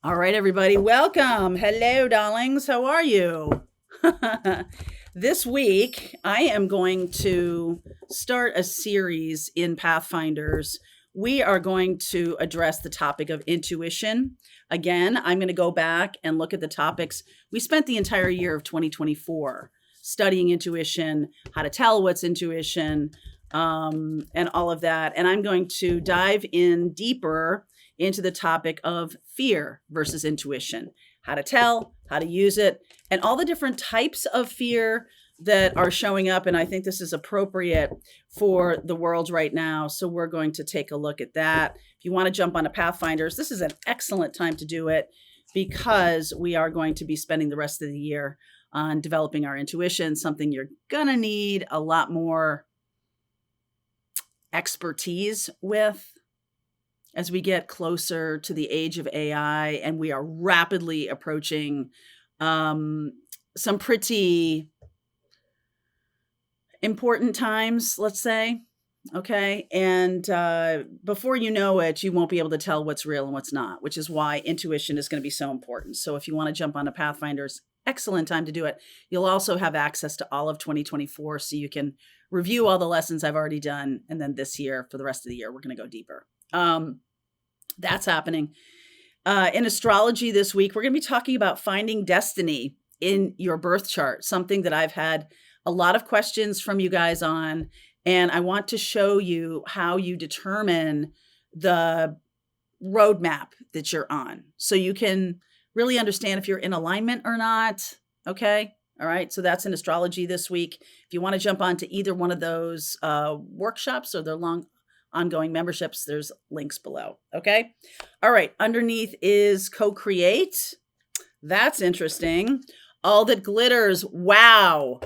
All right, everybody, welcome. Hello, darlings. How are you? This week, I am going to start a series in Pathfinders. We are going to address the topic of intuition. Again, I'm going to go back and look at the topics. We spent the entire year of 2024 studying intuition, how to tell what's intuition, and all of that. And I'm going to dive in deeper into the topic of fear versus intuition, how to tell, how to use it, and all the different types of fear that are showing up. And I think this is appropriate for the world right now. So we're going to take a look at that. If you want to jump onto Pathfinders, this is an excellent time to do it because we are going to be spending the rest of the year on developing our intuition, something you're going to need a lot more expertise with as we get closer to the age of AI, and we are rapidly approaching some pretty important times, let's say. Okay. And before you know it, you won't be able to tell what's real and what's not, which is why intuition is going to be so important. So if you want to jump onto Pathfinders, excellent time to do it. You'll also have access to all of 2024, so you can review all the lessons I've already done. And then this year, for the rest of the year, we're going to go deeper. That's happening. In astrology this week, we're going to be talking about finding destiny in your birth chart, something that I've had a lot of questions from you guys on. And I want to show you how you determine the roadmap that you're on so you can really understand if you're in alignment or not. Okay. All right. So that's in astrology this week. If you want to jump onto either one of those workshops or their long ongoing memberships, there's links below. Okay. All right. Underneath is co-create. That's interesting. All that glitters. Wow.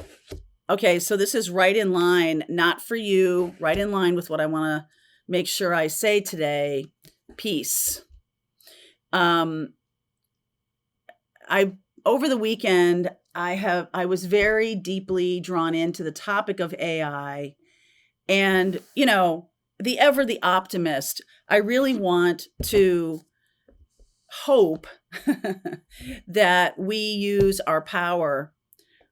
Okay. So this is right in line, not for you, right in line with what I want to make sure I say today. Peace. Over the weekend, I was very deeply drawn into the topic of AI, and, the optimist, I really want to hope that we use our power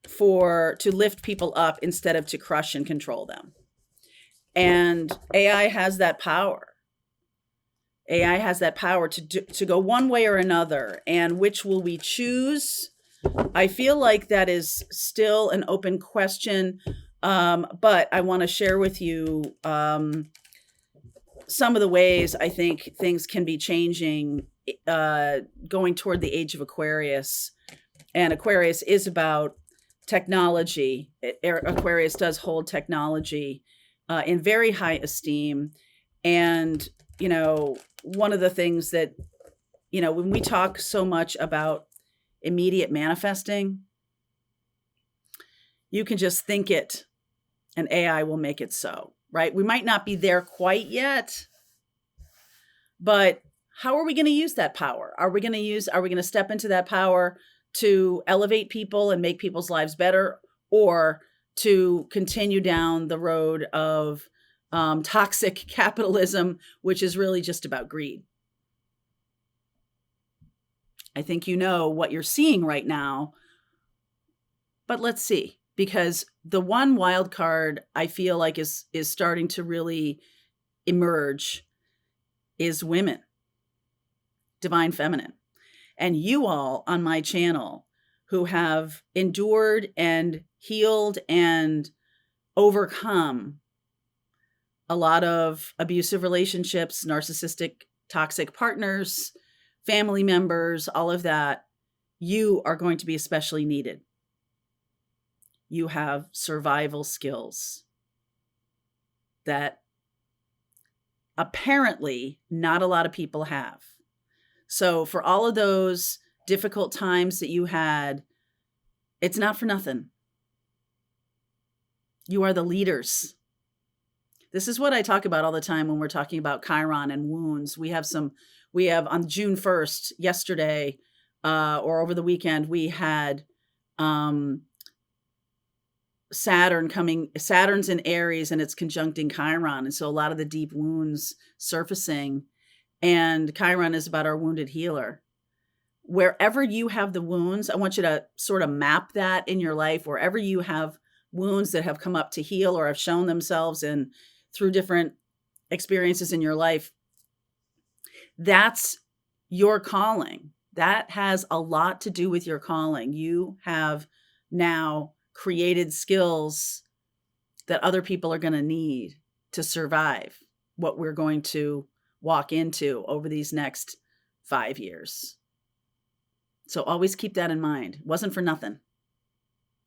to lift people up instead of to crush and control them. And AI has that power. AI has that power to go one way or another. And which will we choose? I feel like that is still an open question. But I want to share with you some of the ways I think things can be changing going toward the age of Aquarius. And Aquarius is about technology. Aquarius does hold technology in very high esteem. And, one of the things that, when we talk so much about immediate manifesting, you can just think it and AI will make it so, right? We might not be there quite yet, but how are we going to use that power? Are we going to step into that power to elevate people and make people's lives better, or to continue down the road of toxic capitalism, which is really just about greed? I think you know what you're seeing right now, but let's see, because the one wild card I feel like is starting to really emerge is women, divine feminine. And you all on my channel who have endured and healed and overcome a lot of abusive relationships, narcissistic, toxic partners, family members, all of that, you are going to be especially needed. You have survival skills that apparently not a lot of people have. So for all of those difficult times that you had, it's not for nothing. You are the leaders. This is what I talk about all the time when we're talking about Chiron and wounds. We have on June 1st, yesterday, or over the weekend, we had Saturn's in Aries, and it's conjuncting Chiron. And so a lot of the deep wounds surfacing, and Chiron is about our wounded healer. wherever you have the wounds, I want you to sort of map that in your life, wherever you have wounds that have come up to heal or have shown themselves in through different experiences in your life. That's your calling. That has a lot to do with your calling. You have now created skills that other people are going to need to survive what we're going to walk into over these next 5 years. So always keep that in mind. It wasn't for nothing.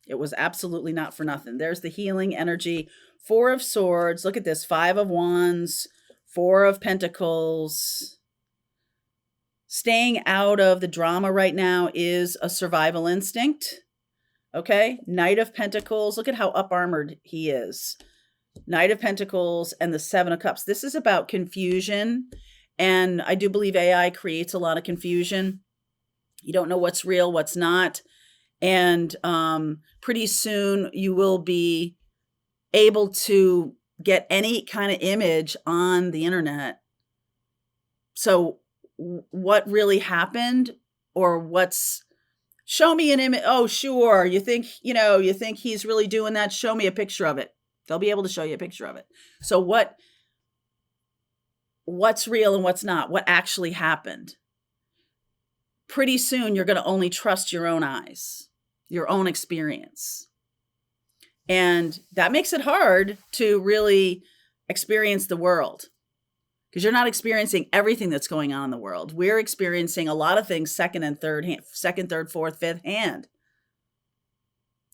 It was absolutely not for nothing. There's the healing energy. 4 of Swords. Look at this. 5 of Wands. 4 of Pentacles. Staying out of the drama right now is a survival instinct. Okay. Knight of Pentacles. Look at how up-armored he is. Knight of Pentacles and the 7 of Cups. This is about confusion. And I do believe AI creates a lot of confusion. You don't know what's real, what's not. And pretty soon you will be able to get any kind of image on the internet. So what really happened, or what's, show me an image. Oh, sure. You think he's really doing that? Show me a picture of it. They'll be able to show you a picture of it. So what's real and what's not? What actually happened? Pretty soon you're going to only trust your own eyes, your own experience. And that makes it hard to really experience the world, because you're not experiencing everything that's going on in the world. We're experiencing a lot of things second, third, fourth, fifth hand.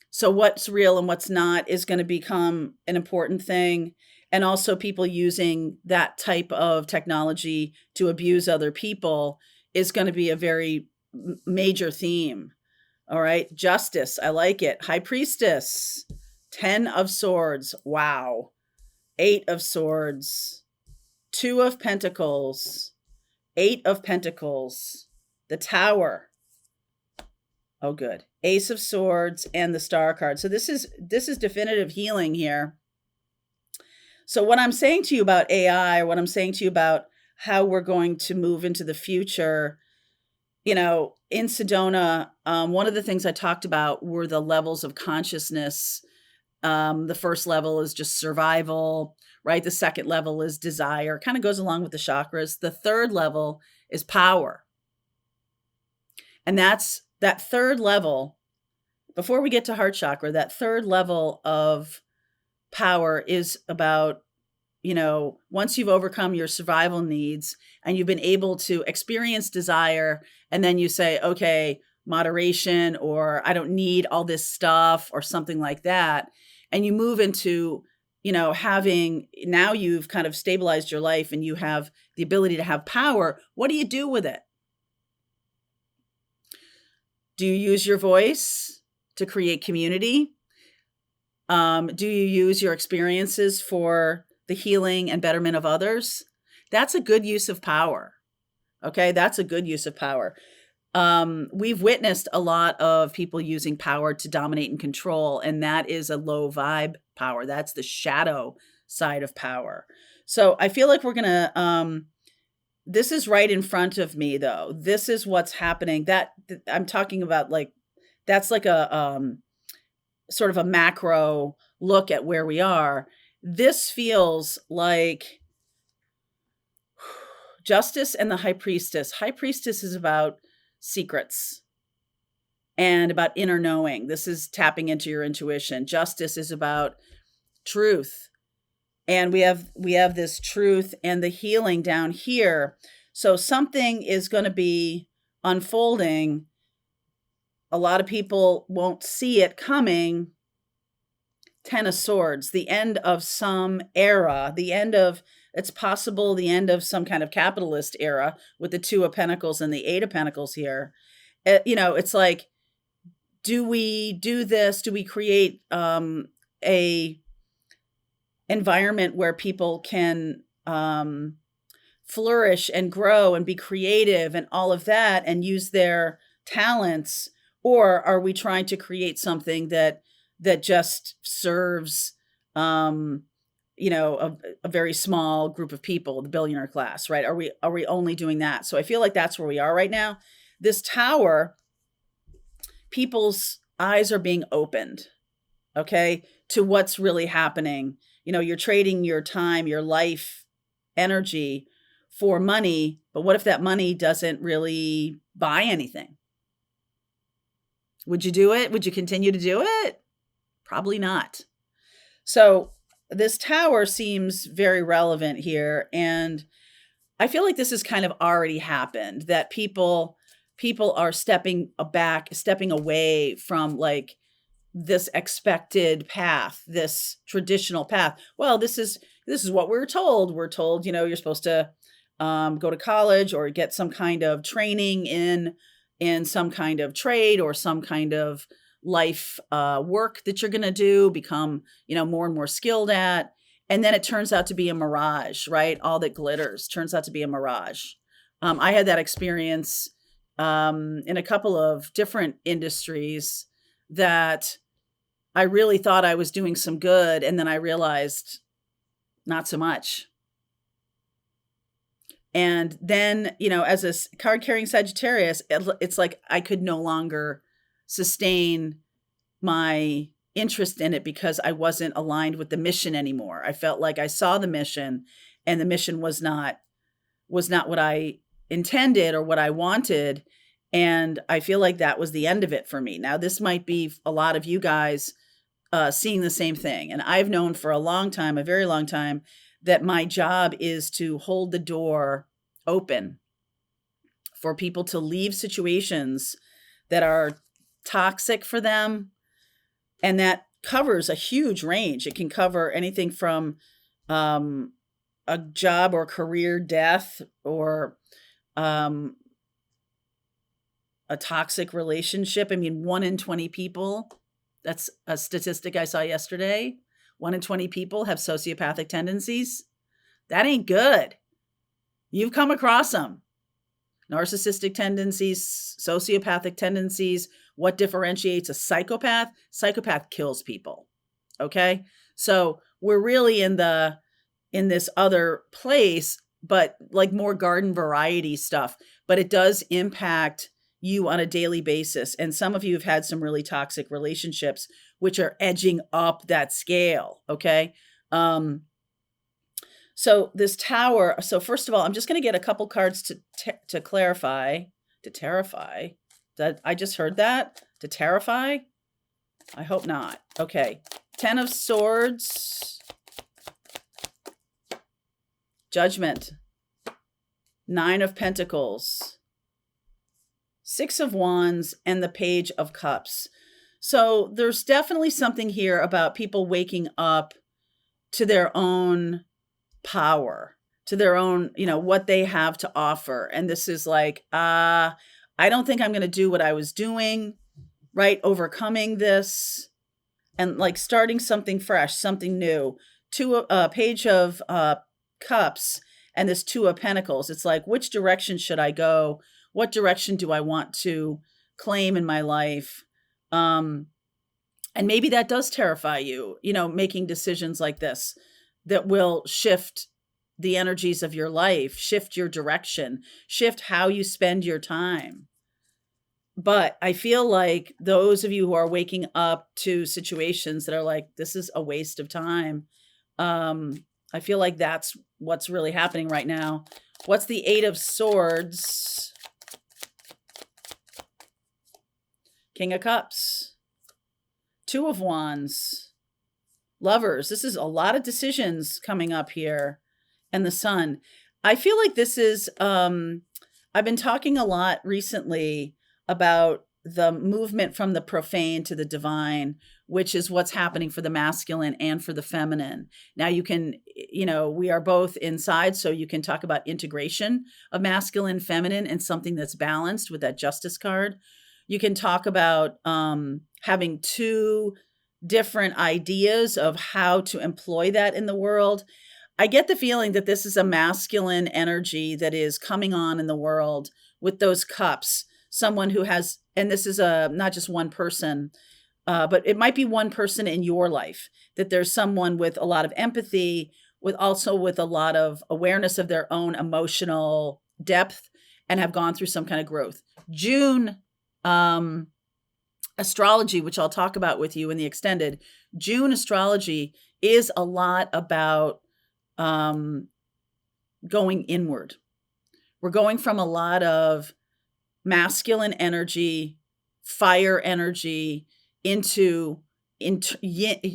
So what's real and what's not is going to become an important thing. And also people using that type of technology to abuse other people is going to be a very major theme. All right. Justice. I like it. High Priestess. 10 of Swords. Wow. 8 of Swords. 2 of Pentacles. 8 of Pentacles. The Tower. Oh, good. Ace of Swords and the Star card. So this is definitive healing here. So what I'm saying to you about AI, or what I'm saying to you about how we're going to move into the future, in Sedona, one of the things I talked about were the levels of consciousness. The first level is just survival, right? The second level is desire, kind of goes along with the chakras. The third level is power. And that's that third level. Before we get to heart chakra, that third level of power is about, once you've overcome your survival needs and you've been able to experience desire, and then you say, okay, moderation, or I don't need all this stuff, or something like that. And you move into, now you've kind of stabilized your life and you have the ability to have power. What do you do with it? Do you use your voice to create community? Do you use your experiences for the healing and betterment of others? That's a good use of power. Okay, that's a good use of power. We've witnessed a lot of people using power to dominate and control, and that is a low vibe power. That's the shadow side of power. So I feel like we're going to, this is right in front of me though. This is what's happening. That I'm talking about, like, that's like a, sort of a macro look at where we are. This feels like Justice and the High Priestess. High Priestess is about secrets and about inner knowing. This is tapping into your intuition. Justice is about truth. And we have this truth and the healing down here. So something is going to be unfolding. A lot of people won't see it coming. 10 of Swords, the end of some era, it's possible the end of some kind of capitalist era, with the 2 of Pentacles and the 8 of Pentacles here. It's like, do we do this? Do we create a environment where people can flourish and grow and be creative and all of that and use their talents? Or are we trying to create something that just serves, a very small group of people, the billionaire class, right? Are we only doing that? So I feel like that's where we are right now. this tower, people's eyes are being opened, okay, to what's really happening. You're trading your time, your life, energy for money, but what if that money doesn't really buy anything? Would you do it? Would you continue to do it? Probably not. So this tower seems very relevant here, and I feel like this has kind of already happened, that people are stepping back, stepping away from like this expected path, this traditional path. Well, this is what we're told. We're told, you're supposed to go to college or get some kind of training in some kind of trade or some kind of life work that you're going to do, become, more and more skilled at. And then it turns out to be a mirage, right? All that glitters turns out to be a mirage. I had that experience in a couple of different industries that I really thought I was doing some good. And then I realized not so much. And then, as a card carrying Sagittarius, it's like I could no longer sustain my interest in it because I wasn't aligned with the mission anymore. I felt like I saw the mission and the mission was not what I intended or what I wanted. And I feel like that was the end of it for me. Now, this might be a lot of you guys seeing the same thing. And I've known for a long time, a very long time, that my job is to hold the door open for people to leave situations that are toxic for them. And that covers a huge range. It can cover anything from a job or career death or a toxic relationship. I mean, 1 in 20 people, that's a statistic I saw yesterday. 1 in 20 people have sociopathic tendencies. That ain't good. You've come across them. Narcissistic tendencies, sociopathic tendencies. What differentiates a psychopath? Psychopath kills people. Okay? So we're really in this other place, but like more garden variety stuff. But it does impact you on a daily basis. And some of you have had some really toxic relationships, which are edging up that scale. Okay? So this tower, so first of all, I'm just going to get a couple cards to clarify, to terrify. That I just heard that? To terrify? I hope not. Okay. 10 of Swords. Judgment. 9 of Pentacles. 6 of Wands and the Page of Cups. So there's definitely something here about people waking up to their own power, to their own, what they have to offer. And this is like, I don't think I'm going to do what I was doing, right? Overcoming this and like starting something fresh, something new. Page of Cups and this 2 of Pentacles. It's like, which direction should I go? What direction do I want to claim in my life? And maybe that does terrify you, making decisions like this that will shift the energies of your life, shift your direction, shift how you spend your time. But I feel like those of you who are waking up to situations that are like, this is a waste of time. I feel like that's what's really happening right now. What's the 8 of Swords? King of Cups. 2 of Wands. Lovers. This is a lot of decisions coming up here. And the Sun. I feel like this is, I've been talking a lot recently about the movement from the profane to the divine, which is what's happening for the masculine and for the feminine. Now you can, we are both inside, so you can talk about integration of masculine, feminine, and something that's balanced with that Justice card. You can talk about having 2 different ideas of how to employ that in the world. I get the feeling that this is a masculine energy that is coming on in the world with those cups. Someone who has, and this is not just one person, but it might be one person in your life, that there's someone with a lot of empathy, with a lot of awareness of their own emotional depth and have gone through some kind of growth. June, astrology, which I'll talk about with you in the extended, June astrology is a lot about going inward. We're going from a lot of masculine energy, fire energy into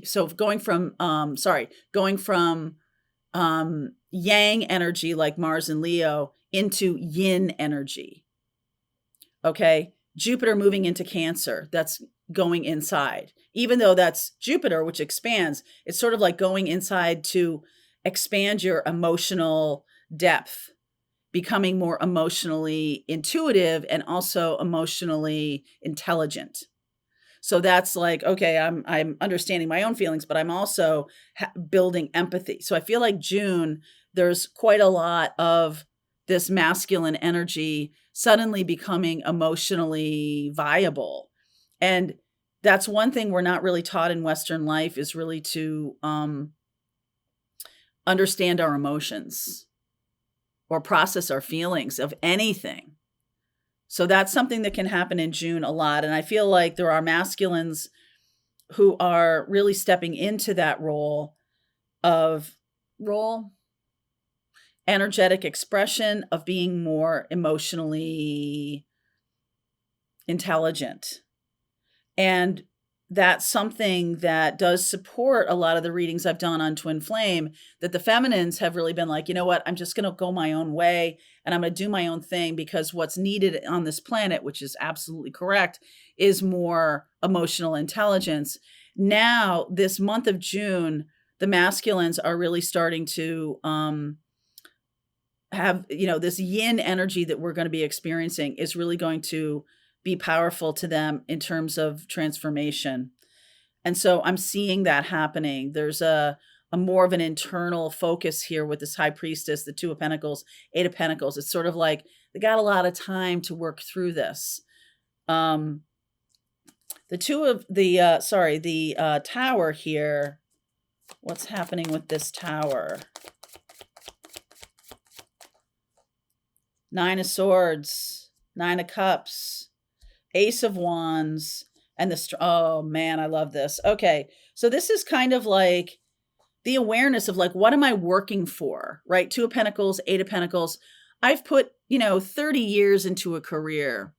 so going from yang energy like Mars and Leo into yin energy. Okay, Jupiter moving into Cancer, that's going inside. Even though that's Jupiter, which expands, it's sort of like going inside to expand your emotional depth, becoming more emotionally intuitive and also emotionally intelligent. So that's like, okay, I'm understanding my own feelings, but I'm also building empathy. So I feel like June, there's quite a lot of this masculine energy suddenly becoming emotionally viable. And that's one thing we're not really taught in Western life, is really to understand our emotions or process our feelings of anything. So that's something that can happen in June a lot. And I feel like there are masculines who are really stepping into that role, energetic expression of being more emotionally intelligent. And that's something that does support a lot of the readings I've done on Twin Flame, that the feminines have really been like, you know what, I'm just going to go my own way and I'm going to do my own thing, because what's needed on this planet, which is absolutely correct, is more emotional intelligence. Now, this month of June, the masculines are really starting to have, this yin energy that we're going to be experiencing is really going to be powerful to them in terms of transformation. And so I'm seeing that happening. There's a more of an internal focus here with this High Priestess, the Two of Pentacles, Eight of Pentacles. It's sort of like they got a lot of time to work through this. The Tower here. What's happening with this Tower? Nine of Swords, Nine of Cups, Ace of Wands, and oh man, I love this. Okay, so this is kind of like the awareness of like, what am I working for, right? Two of Pentacles, Eight of Pentacles. I've put, 30 years into a career.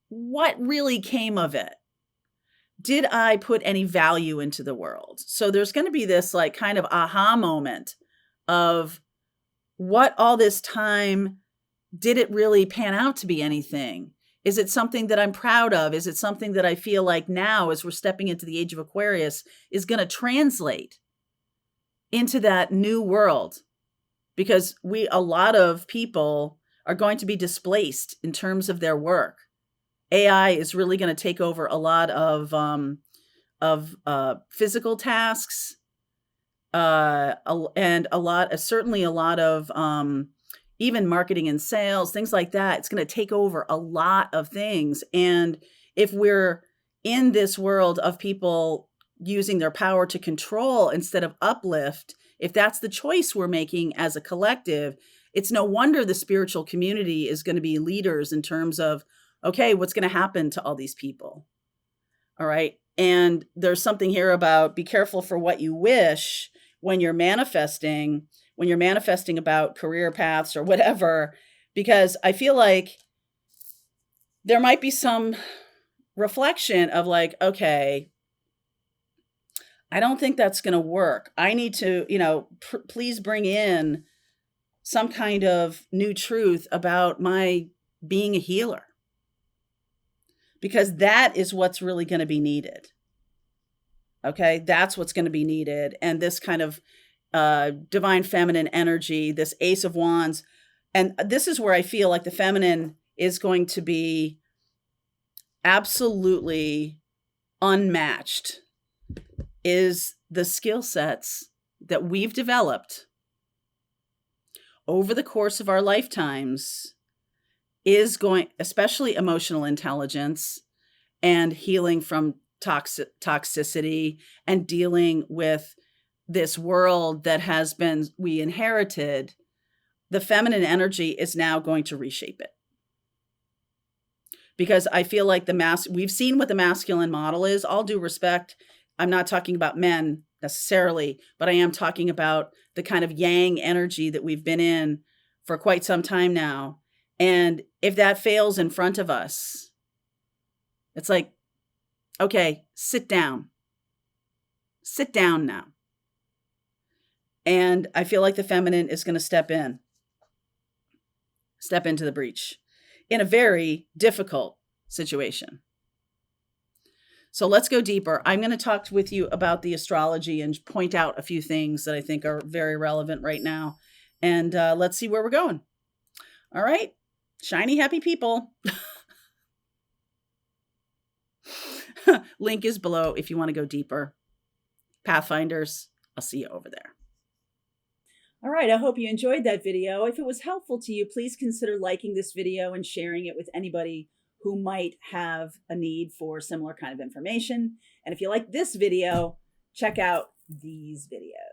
What really came of it? Did I put any value into the world? So there's going to be this like kind of aha moment of what all this time, did it really pan out to be anything? Is it something that I'm proud of? Is it something that I feel like now, as we're stepping into the age of Aquarius, is going to translate into that new world? Because a lot of people are going to be displaced in terms of their work. AI is really going to take over a lot of physical tasks, and certainly a lot of even marketing and sales, things like that. It's going to take over a lot of things. And if we're in this world of people using their power to control instead of uplift, if that's the choice we're making as a collective, it's no wonder the spiritual community is going to be leaders in terms of, okay, what's going to happen to all these people? All right. And there's something here about be careful for what you wish when you're manifesting about career paths or whatever, because I feel like there might be some reflection of like, okay, I don't think that's going to work. I need to, please bring in some kind of new truth about my being a healer, because that is what's really going to be needed. Okay, that's what's going to be needed. And this kind of divine feminine energy, this Ace of Wands. And this is where I feel like the feminine is going to be absolutely unmatched, is the skill sets that we've developed over the course of our lifetimes, especially emotional intelligence and healing from toxicity and dealing with this world that we inherited the feminine energy is now going to reshape it. Because I feel like we've seen what the masculine model is. All due respect, I'm not talking about men necessarily, but I am talking about the kind of yang energy that we've been in for quite some time now. And if that fails in front of us, it's like, okay, sit down. Sit down now. And I feel like the feminine is going to step into the breach in a very difficult situation. So let's go deeper. I'm going to talk with you about the astrology and point out a few things that I think are very relevant right now. And let's see where we're going. All right. Shiny, happy people. Link is below if you want to go deeper. Pathfinders, I'll see you over there. All right, I hope you enjoyed that video. If it was helpful to you, please consider liking this video and sharing it with anybody who might have a need for similar kind of information. And if you like this video, check out these videos.